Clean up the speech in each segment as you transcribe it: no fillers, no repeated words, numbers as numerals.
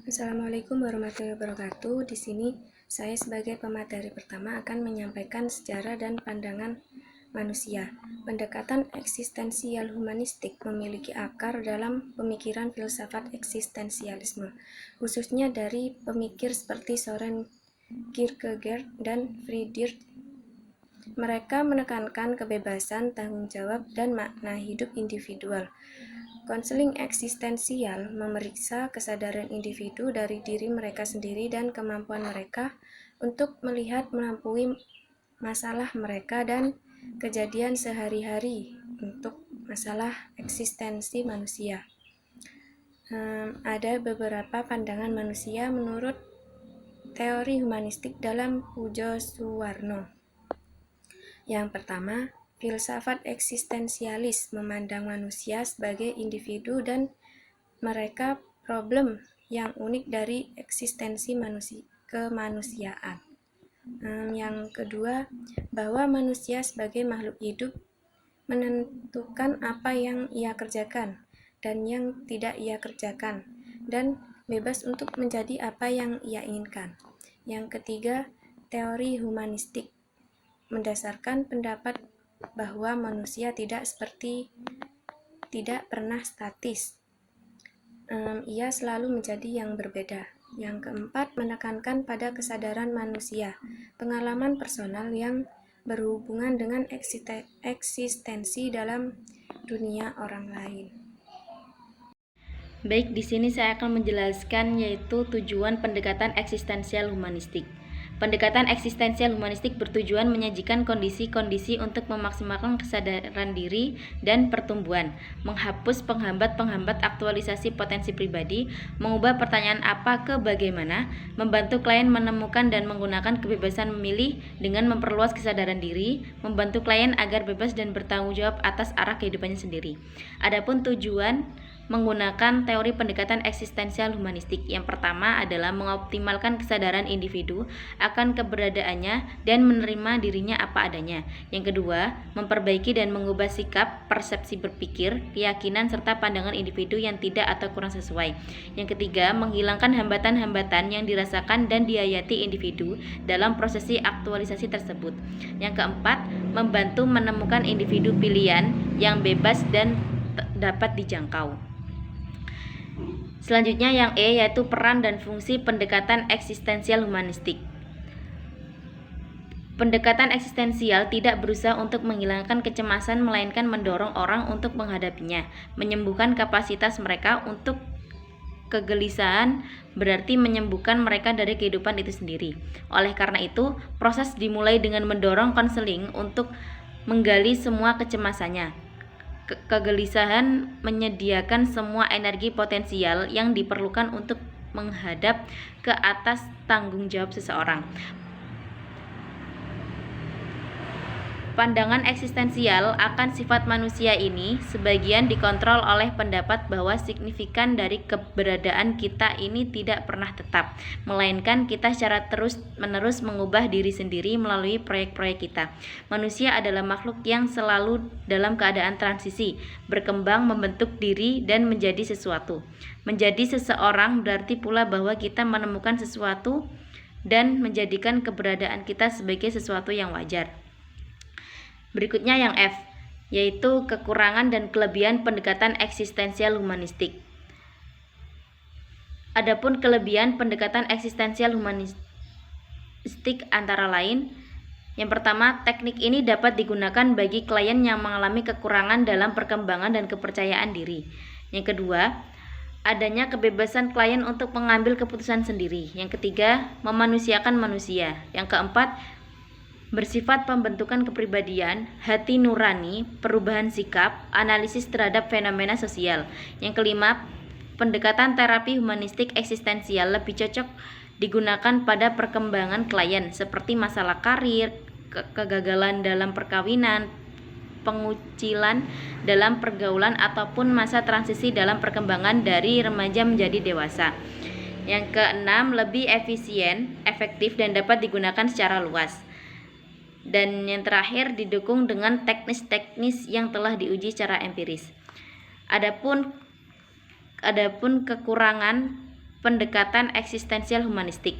Assalamualaikum warahmatullahi wabarakatuh. Di sini saya sebagai pemateri pertama akan menyampaikan sejarah dan pandangan manusia. Pendekatan eksistensial humanistik memiliki akar dalam pemikiran filsafat eksistensialisme, khususnya dari pemikir seperti Søren Kierkegaard dan Friedrich. Mereka menekankan kebebasan, tanggung jawab, dan makna hidup individual. Konseling eksistensial memeriksa kesadaran individu dari diri mereka sendiri dan kemampuan mereka untuk melihat melampaui masalah mereka dan kejadian sehari-hari untuk masalah eksistensi manusia. Ada beberapa pandangan manusia menurut teori humanistik dalam Pujo Suwarno. Yang pertama, filsafat eksistensialis memandang manusia sebagai individu dan mereka problem yang unik dari eksistensi kemanusiaan. Yang kedua, bahwa manusia sebagai makhluk hidup menentukan apa yang ia kerjakan dan yang tidak ia kerjakan, dan bebas untuk menjadi apa yang ia inginkan. Yang ketiga, teori humanistik mendasarkan pendapat bahwa manusia tidak pernah statis. Ia selalu menjadi yang berbeda. Yang keempat, menekankan pada kesadaran manusia, pengalaman personal yang berhubungan dengan eksistensi dalam dunia orang lain. Baik, di sini saya akan menjelaskan yaitu tujuan pendekatan eksistensial humanistik. Pendekatan eksistensial humanistik bertujuan menyajikan kondisi-kondisi untuk memaksimalkan kesadaran diri dan pertumbuhan, menghapus penghambat-penghambat aktualisasi potensi pribadi, mengubah pertanyaan apa ke bagaimana, membantu klien menemukan dan menggunakan kebebasan memilih dengan memperluas kesadaran diri, membantu klien agar bebas dan bertanggung jawab atas arah kehidupannya sendiri. Adapun tujuan menggunakan teori pendekatan eksistensial humanistik. Yang pertama adalah mengoptimalkan kesadaran individu akan keberadaannya dan menerima dirinya apa adanya. Yang kedua, memperbaiki dan mengubah sikap, persepsi berpikir, keyakinan, serta pandangan individu yang tidak atau kurang sesuai. Yang ketiga, menghilangkan hambatan-hambatan yang dirasakan dan dihayati individu dalam prosesi aktualisasi tersebut. Yang keempat, membantu menemukan individu pilihan yang bebas dan dapat dijangkau. Selanjutnya yang E, yaitu peran dan fungsi pendekatan eksistensial humanistik. Pendekatan eksistensial tidak berusaha untuk menghilangkan kecemasan, melainkan mendorong orang untuk menghadapinya, menyembuhkan kapasitas mereka untuk kegelisahan, berarti menyembuhkan mereka dari kehidupan itu sendiri. Oleh karena itu, proses dimulai dengan mendorong konseling untuk menggali semua kecemasannya. Kegelisahan menyediakan semua energi potensial yang diperlukan untuk menghadap ke atas tanggung jawab seseorang. Pandangan eksistensial akan sifat manusia ini sebagian dikontrol oleh pendapat bahwa signifikan dari keberadaan kita ini tidak pernah tetap, melainkan kita secara terus-menerus mengubah diri sendiri melalui proyek-proyek kita. Manusia adalah makhluk yang selalu dalam keadaan transisi, berkembang, membentuk diri, dan menjadi sesuatu. Menjadi seseorang berarti pula bahwa kita menemukan sesuatu dan menjadikan keberadaan kita sebagai sesuatu yang wajar. Berikutnya yang F, yaitu kekurangan dan kelebihan pendekatan eksistensial humanistik. Adapun kelebihan pendekatan eksistensial humanistik antara lain, yang pertama, teknik ini dapat digunakan bagi klien yang mengalami kekurangan dalam perkembangan dan kepercayaan diri. Yang kedua, adanya kebebasan klien untuk mengambil keputusan sendiri. Yang ketiga, memanusiakan manusia. Yang keempat, bersifat pembentukan kepribadian, hati nurani, perubahan sikap, analisis terhadap fenomena sosial. Yang kelima, pendekatan terapi humanistik eksistensial lebih cocok digunakan pada perkembangan klien seperti masalah karir, kegagalan dalam perkawinan, pengucilan dalam pergaulan, ataupun masa transisi dalam perkembangan dari remaja menjadi dewasa. Yang keenam, lebih efisien, efektif, dan dapat digunakan secara luas. Dan yang terakhir, didukung dengan teknis-teknis yang telah diuji secara empiris. Adapun kekurangan pendekatan eksistensial humanistik.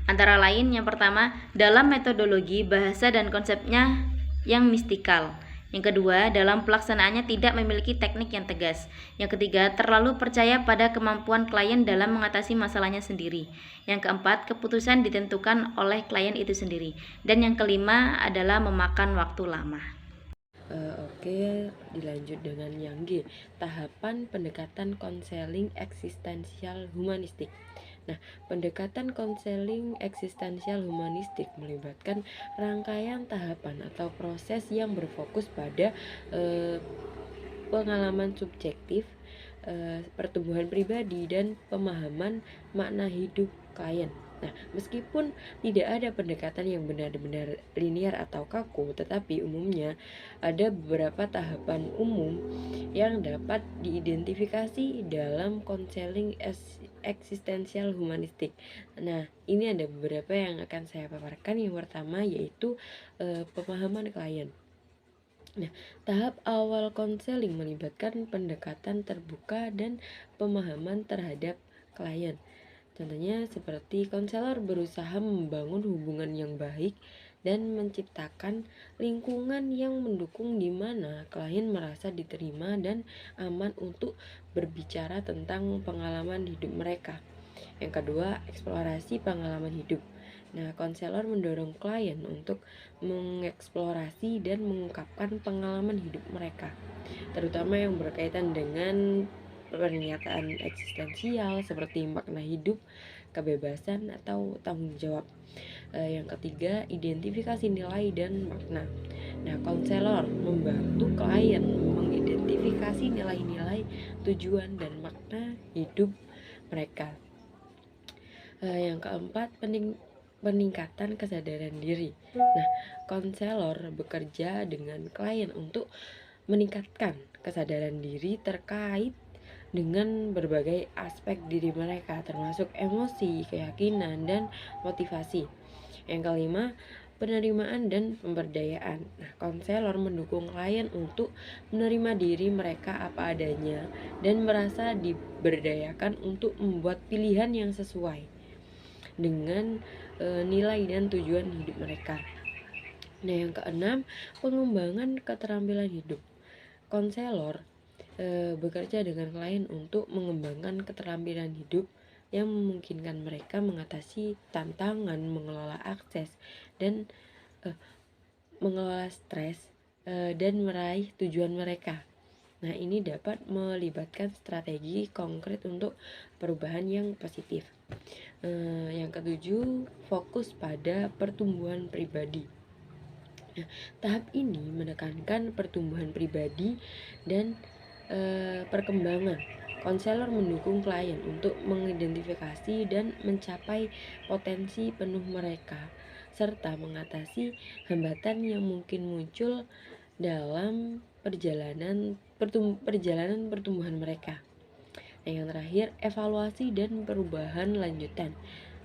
Antara lain, yang pertama, dalam metodologi, bahasa, dan konsepnya yang mistikal. Yang kedua, dalam pelaksanaannya tidak memiliki teknik yang tegas. Yang ketiga, terlalu percaya pada kemampuan klien dalam mengatasi masalahnya sendiri. Yang keempat, keputusan ditentukan oleh klien itu sendiri. Dan yang kelima adalah memakan waktu lama. Oke, dilanjut dengan yang G, tahapan pendekatan konseling eksistensial humanistik. Nah, pendekatan konseling eksistensial humanistik melibatkan rangkaian tahapan atau proses yang berfokus pada pengalaman subjektif, pertumbuhan pribadi, dan pemahaman makna hidup klien. Nah, meskipun tidak ada pendekatan yang benar-benar linear atau kaku, tetapi umumnya ada beberapa tahapan umum yang dapat diidentifikasi dalam konseling eksistensial humanistik. Nah, ini ada beberapa yang akan saya paparkan. Yang pertama yaitu pemahaman klien. Nah, tahap awal konseling melibatkan pendekatan terbuka dan pemahaman terhadap klien. Contohnya seperti konselor berusaha membangun hubungan yang baik dan menciptakan lingkungan yang mendukung di mana klien merasa diterima dan aman untuk berbicara tentang pengalaman hidup mereka. Yang kedua, eksplorasi pengalaman hidup. Nah, konselor mendorong klien untuk mengeksplorasi dan mengungkapkan pengalaman hidup mereka, terutama yang berkaitan dengan pernyataan eksistensial seperti makna hidup, kebebasan, atau tanggung jawab. Yang ketiga, identifikasi nilai dan makna. Nah, konselor membantu klien mengidentifikasi nilai-nilai, tujuan, dan makna hidup mereka. Yang keempat, peningkatan kesadaran diri. Nah, konselor bekerja dengan klien untuk meningkatkan kesadaran diri terkait dengan berbagai aspek diri mereka, termasuk emosi, keyakinan, dan motivasi. Yang kelima, penerimaan dan pemberdayaan. Nah, konselor mendukung klien untuk menerima diri mereka apa adanya dan merasa diberdayakan untuk membuat pilihan yang sesuai dengan nilai dan tujuan hidup mereka. Nah, yang keenam, pengembangan keterampilan hidup. Konselor bekerja dengan klien untuk mengembangkan keterampilan hidup yang memungkinkan mereka mengatasi tantangan, mengelola akses, dan mengelola stres, dan meraih tujuan mereka. Nah, ini dapat melibatkan strategi konkret untuk perubahan yang positif. Yang ketujuh, fokus pada pertumbuhan pribadi. Nah, tahap ini menekankan pertumbuhan pribadi dan perkembangan. Konselor mendukung klien untuk mengidentifikasi dan mencapai potensi penuh mereka, serta mengatasi hambatan yang mungkin muncul dalam perjalanan pertumbuhan mereka. Yang terakhir, evaluasi dan perubahan lanjutan.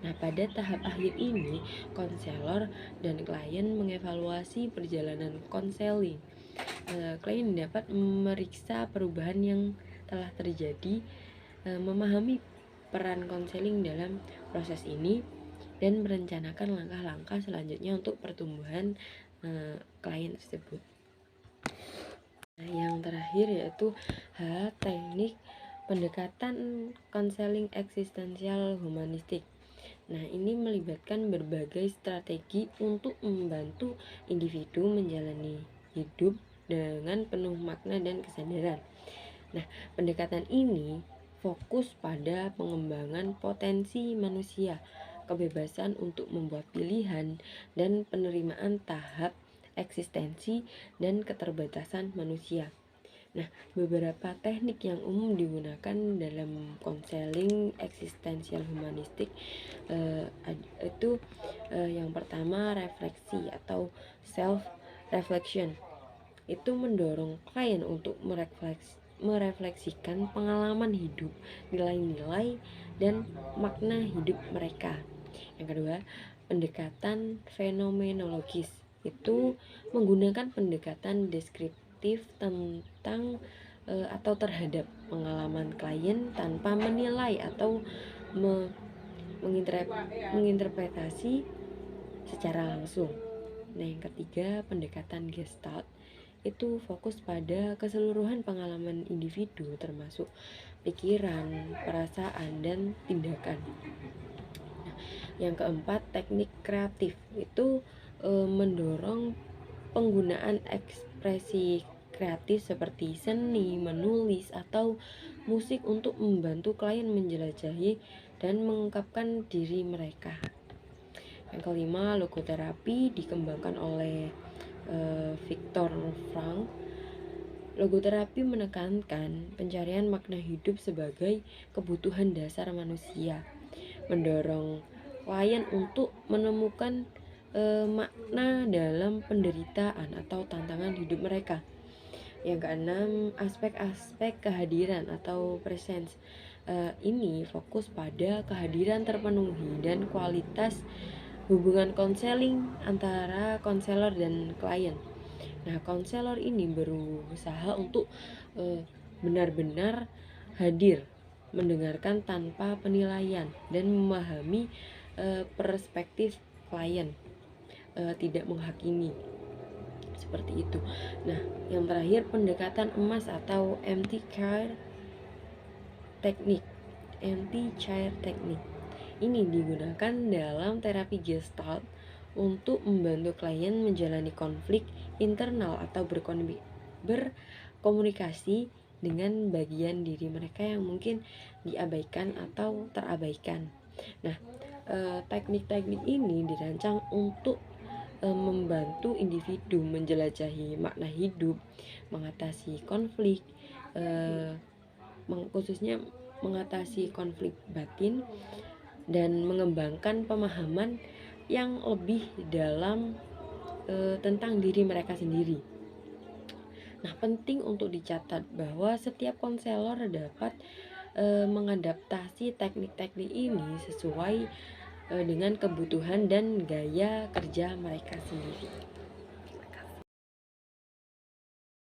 Nah, pada tahap akhir ini, konselor dan klien mengevaluasi perjalanan konseling. Klien dapat memeriksa perubahan yang telah terjadi, memahami peran konseling dalam proses ini, dan merencanakan langkah-langkah selanjutnya untuk pertumbuhan klien tersebut. Nah, yang terakhir yaitu teknik pendekatan konseling eksistensial humanistik. Nah, ini melibatkan berbagai strategi untuk membantu individu menjalani hidup dengan penuh makna dan kesadaran. Nah, pendekatan ini fokus pada pengembangan potensi manusia, kebebasan untuk membuat pilihan, dan penerimaan tahap eksistensi dan keterbatasan manusia. Nah, beberapa teknik yang umum digunakan dalam konseling eksistensial humanistik itu yang pertama, refleksi atau self reflection. Itu mendorong klien untuk merefleksikan pengalaman hidup, nilai-nilai, dan makna hidup mereka. Yang kedua, pendekatan fenomenologis. Itu menggunakan pendekatan deskriptif tentang atau terhadap pengalaman klien tanpa menilai atau menginterpretasi secara langsung. Nah, yang ketiga, pendekatan Gestalt itu fokus pada keseluruhan pengalaman individu termasuk pikiran, perasaan, dan tindakan. Nah, yang keempat, teknik kreatif itu mendorong penggunaan ekspresi kreatif seperti seni, menulis, atau musik untuk membantu klien menjelajahi dan mengungkapkan diri mereka. Yang kelima, logoterapi dikembangkan oleh Viktor Frankl. Logoterapi menekankan pencarian makna hidup sebagai kebutuhan dasar manusia, mendorong klien untuk menemukan makna dalam penderitaan atau tantangan hidup mereka. Yang keenam, aspek-aspek kehadiran atau presence. Ini fokus pada kehadiran terpenuhi dan kualitas hubungan konseling antara konselor dan klien. Nah, konselor ini berusaha untuk benar-benar hadir, mendengarkan tanpa penilaian, dan memahami perspektif klien, tidak menghakimi. Seperti itu. Nah, yang terakhir, pendekatan emas atau empty chair technique. Ini digunakan dalam terapi Gestalt untuk membantu klien menjalani konflik internal atau berkomunikasi dengan bagian diri mereka yang mungkin diabaikan atau terabaikan. Nah, teknik-teknik ini dirancang untuk membantu individu menjelajahi makna hidup, mengatasi konflik, khususnya mengatasi konflik batin, dan mengembangkan pemahaman yang lebih dalam tentang diri mereka sendiri. Nah, penting untuk dicatat bahwa setiap konselor dapat mengadaptasi teknik-teknik ini sesuai dengan kebutuhan dan gaya kerja mereka sendiri.